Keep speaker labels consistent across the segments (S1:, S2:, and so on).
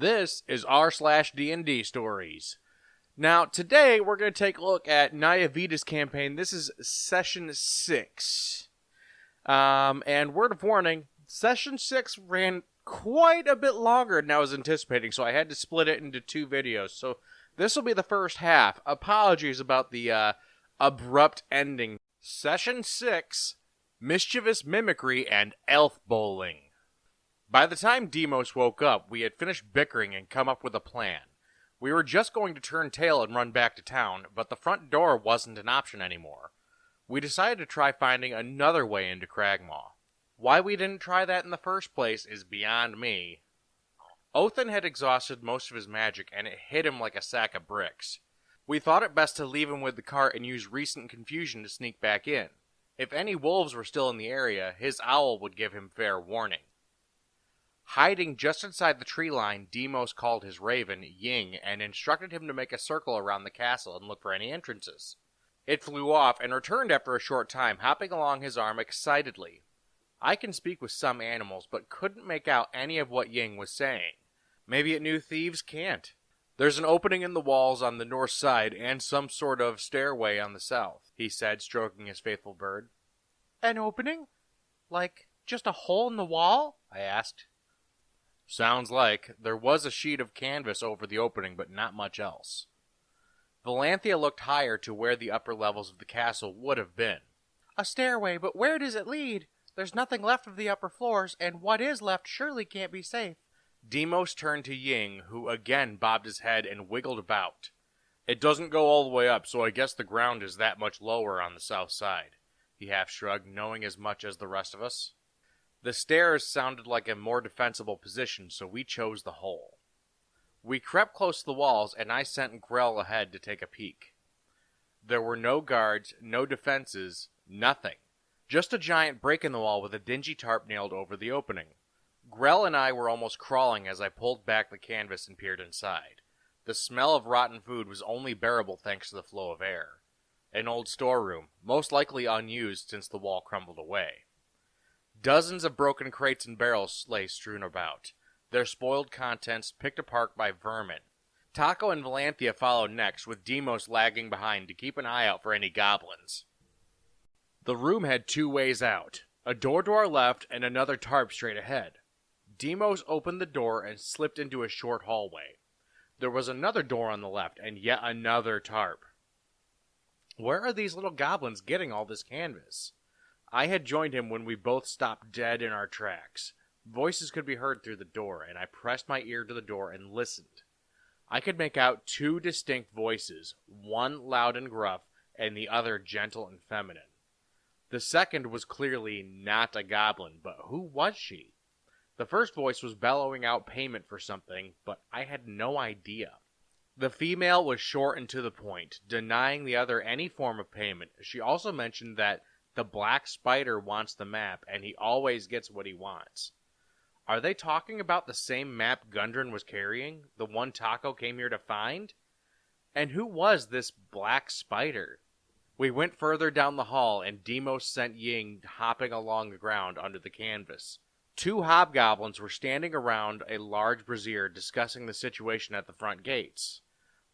S1: This is r/DNDStories. Now, today we're going to take a look at Naiavita's campaign. This is Session 6. And word of warning, Session 6 ran quite a bit longer than I was anticipating, so I had to split it into 2 videos. So this will be the first half. Apologies about the abrupt ending. Session 6, Mischievous, Mimicry, and Elf Bowling. By the time Demos woke up, we had finished bickering and come up with a plan. We were just going to turn tail and run back to town, but the front door wasn't an option anymore. We decided to try finding another way into Cragmaw. Why we didn't try that in the first place is beyond me. Othin had exhausted most of his magic, and it hit him like a sack of bricks. We thought it best to leave him with the cart and use recent confusion to sneak back in. If any wolves were still in the area, his owl would give him fair warning. Hiding just inside the tree line, Demos called his raven, Ying, and instructed him to make a circle around the castle and look for any entrances. It flew off and returned after a short time, hopping along his arm excitedly. I can speak with some animals, but couldn't make out any of what Ying was saying. Maybe it knew thieves can't. There's an opening in the walls on the north side and some sort of stairway on the south, he said, stroking his faithful bird. An opening? Like, just a hole in the wall? I asked. Sounds like. There was a sheet of canvas over the opening, but not much else. Valanthia looked higher to where the upper levels of the castle would have been. A stairway, but where does it lead? There's nothing left of the upper floors, and what is left surely can't be safe. Demos turned to Ying, who again bobbed his head and wiggled about. It doesn't go all the way up, so I guess the ground is that much lower on the south side. He half shrugged, knowing as much as the rest of us. The stairs sounded like a more defensible position, so we chose the hole. We crept close to the walls, and I sent Grell ahead to take a peek. There were no guards, no defenses, nothing. Just a giant break in the wall with a dingy tarp nailed over the opening. Grell and I were almost crawling as I pulled back the canvas and peered inside. The smell of rotten food was only bearable thanks to the flow of air. An old storeroom, most likely unused since the wall crumbled away. Dozens of broken crates and barrels lay strewn about, their spoiled contents picked apart by vermin. Taco and Valanthia followed next, with Demos lagging behind to keep an eye out for any goblins. The room had 2 ways out, a door to our left and another tarp straight ahead. Demos opened the door and slipped into a short hallway. There was another door on the left and yet another tarp. Where are these little goblins getting all this canvas? I had joined him when we both stopped dead in our tracks. Voices could be heard through the door, and I pressed my ear to the door and listened. I could make out 2 distinct voices, one loud and gruff, and the other gentle and feminine. The second was clearly not a goblin, but who was she? The first voice was bellowing out payment for something, but I had no idea. The female was short and to the point, denying the other any form of payment. She also mentioned that the black spider wants the map, and he always gets what he wants. Are they talking about the same map Gundren was carrying? The one Taco came here to find? And who was this black spider? We went further down the hall, and Demos sent Ying hopping along the ground under the canvas. 2 hobgoblins were standing around a large brazier discussing the situation at the front gates.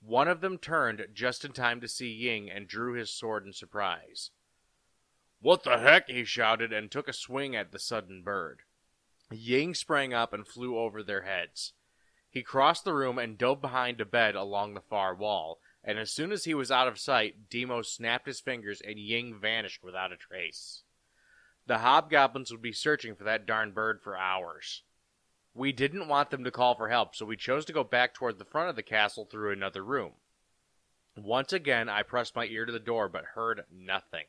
S1: One of them turned just in time to see Ying and drew his sword in surprise. What the heck, he shouted and took a swing at the sudden bird. Ying sprang up and flew over their heads. He crossed the room and dove behind a bed along the far wall, and as soon as he was out of sight, Demos snapped his fingers and Ying vanished without a trace. The hobgoblins would be searching for that darn bird for hours. We didn't want them to call for help, so we chose to go back toward the front of the castle through another room. Once again, I pressed my ear to the door, but heard nothing.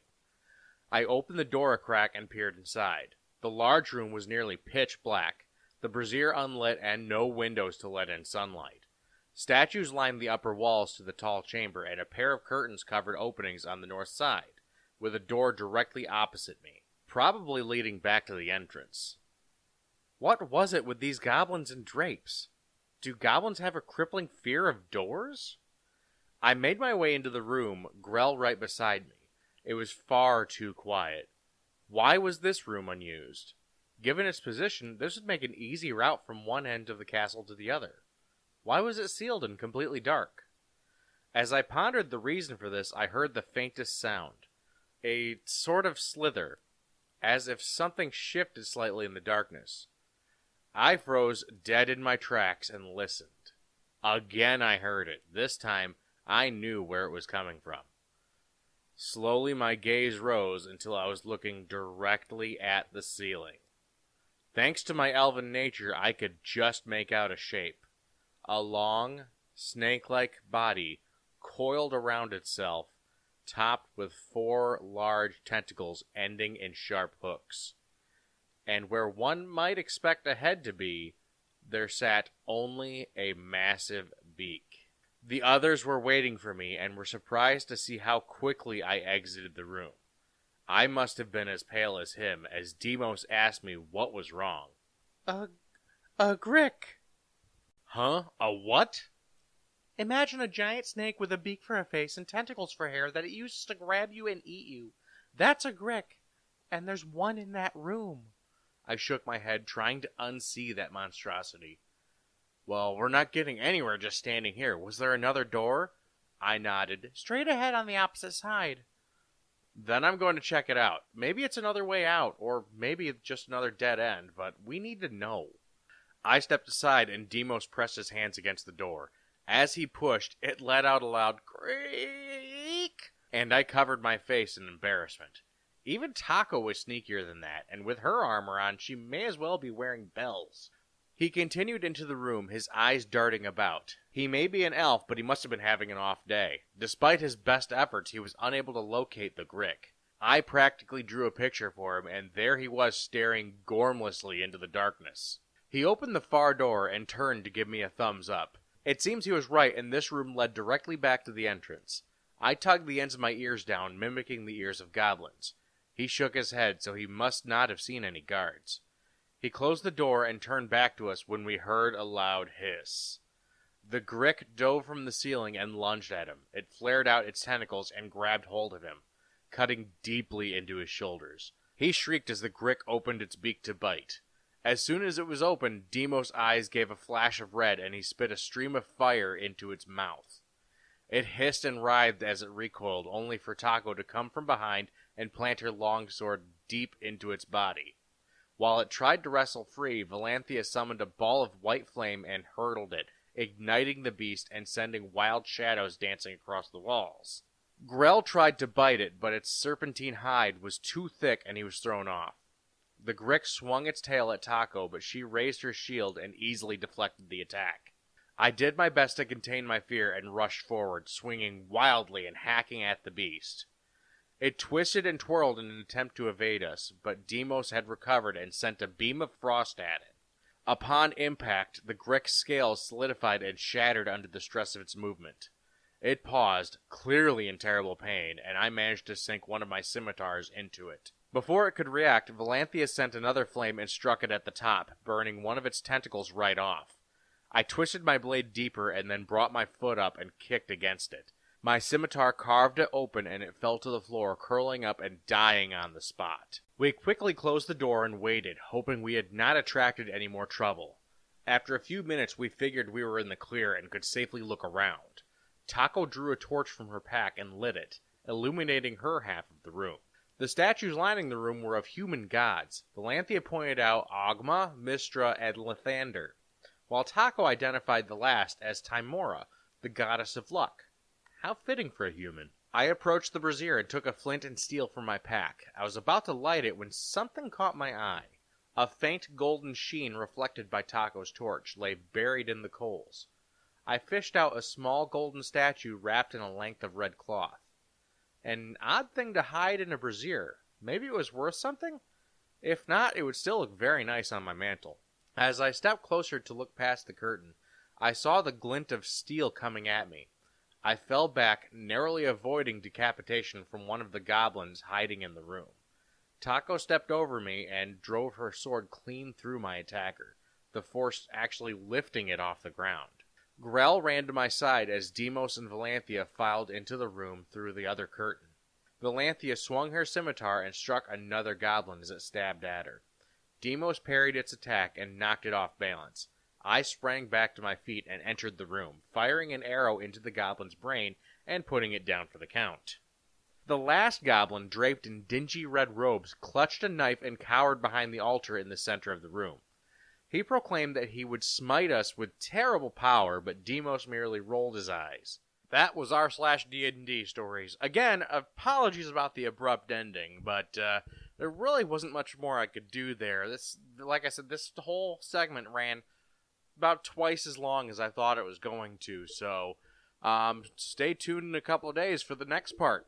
S1: I opened the door a crack and peered inside. The large room was nearly pitch black, the brazier unlit and no windows to let in sunlight. Statues lined the upper walls to the tall chamber, and a pair of curtains covered openings on the north side, with a door directly opposite me, probably leading back to the entrance. What was it with these goblins and drapes? Do goblins have a crippling fear of doors? I made my way into the room, Grell right beside me. It was far too quiet. Why was this room unused? Given its position, this would make an easy route from one end of the castle to the other. Why was it sealed and completely dark? As I pondered the reason for this, I heard the faintest sound. A sort of slither, as if something shifted slightly in the darkness. I froze dead in my tracks and listened. Again I heard it. This time, I knew where it was coming from. Slowly my gaze rose until I was looking directly at the ceiling. Thanks to my elven nature, I could just make out a shape. A long, snake-like body coiled around itself, topped with 4 large tentacles ending in sharp hooks. And where one might expect a head to be, there sat only a massive beak. The others were waiting for me and were surprised to see how quickly I exited the room. I must have been as pale as him as Demos asked me what was wrong. A grick. Huh? A what? Imagine a giant snake with a beak for a face and tentacles for hair that it uses to grab you and eat you. That's a grick. And there's one in that room. I shook my head, trying to unsee that monstrosity. Well, we're not getting anywhere just standing here. Was there another door? I nodded. Straight ahead on the opposite side. Then I'm going to check it out. Maybe it's another way out, or maybe it's just another dead end, but we need to know. I stepped aside and Demos pressed his hands against the door. As he pushed, it let out a loud creak, and I covered my face in embarrassment. Even Taco was sneakier than that, and with her armor on, she may as well be wearing bells. He continued into the room, his eyes darting about. He may be an elf, but he must have been having an off day. Despite his best efforts, he was unable to locate the Grick. I practically drew a picture for him, and there he was staring gormlessly into the darkness. He opened the far door and turned to give me a thumbs up. It seems he was right, and this room led directly back to the entrance. I tugged the ends of my ears down, mimicking the ears of goblins. He shook his head, so he must not have seen any guards. He closed the door and turned back to us when we heard a loud hiss. The Grick dove from the ceiling and lunged at him. It flared out its tentacles and grabbed hold of him, cutting deeply into his shoulders. He shrieked as the Grick opened its beak to bite. As soon as it was open, Demos' eyes gave a flash of red and he spit a stream of fire into its mouth. It hissed and writhed as it recoiled, only for Taco to come from behind and plant her longsword deep into its body. While it tried to wrestle free, Valanthia summoned a ball of white flame and hurled it, igniting the beast and sending wild shadows dancing across the walls. Grell tried to bite it, but its serpentine hide was too thick and he was thrown off. The Grick swung its tail at Taco, but she raised her shield and easily deflected the attack. I did my best to contain my fear and rushed forward, swinging wildly and hacking at the beast. It twisted and twirled in an attempt to evade us, but Demos had recovered and sent a beam of frost at it. Upon impact, the Grick's scales solidified and shattered under the stress of its movement. It paused, clearly in terrible pain, and I managed to sink one of my scimitars into it. Before it could react, Valanthia sent another flame and struck it at the top, burning one of its tentacles right off. I twisted my blade deeper and then brought my foot up and kicked against it. My scimitar carved it open and it fell to the floor, curling up and dying on the spot. We quickly closed the door and waited, hoping we had not attracted any more trouble. After a few minutes, we figured we were in the clear and could safely look around. Taco drew a torch from her pack and lit it, illuminating her half of the room. The statues lining the room were of human gods. Valanthia pointed out Ogma, Mistra, and Lathander, while Taco identified the last as Timora, the goddess of luck. How fitting for a human. I approached the brazier and took a flint and steel from my pack. I was about to light it when something caught my eye. A faint golden sheen reflected by Taco's torch lay buried in the coals. I fished out a small golden statue wrapped in a length of red cloth. An odd thing to hide in a brazier. Maybe it was worth something? If not, it would still look very nice on my mantle. As I stepped closer to look past the curtain, I saw the glint of steel coming at me. I fell back, narrowly avoiding decapitation from one of the goblins hiding in the room. Taco stepped over me and drove her sword clean through my attacker, the force actually lifting it off the ground. Grell ran to my side as Demos and Valanthia filed into the room through the other curtain. Valanthia swung her scimitar and struck another goblin as it stabbed at her. Demos parried its attack and knocked it off balance. I sprang back to my feet and entered the room, firing an arrow into the goblin's brain and putting it down for the count. The last goblin, draped in dingy red robes, clutched a knife and cowered behind the altar in the center of the room. He proclaimed that he would smite us with terrible power, but Demos merely rolled his eyes. That was r/DND stories. Again, apologies about the abrupt ending, but there really wasn't much more I could do there. Like I said, this whole segment ran about twice as long as I thought it was going to, so stay tuned in a couple of days for the next part.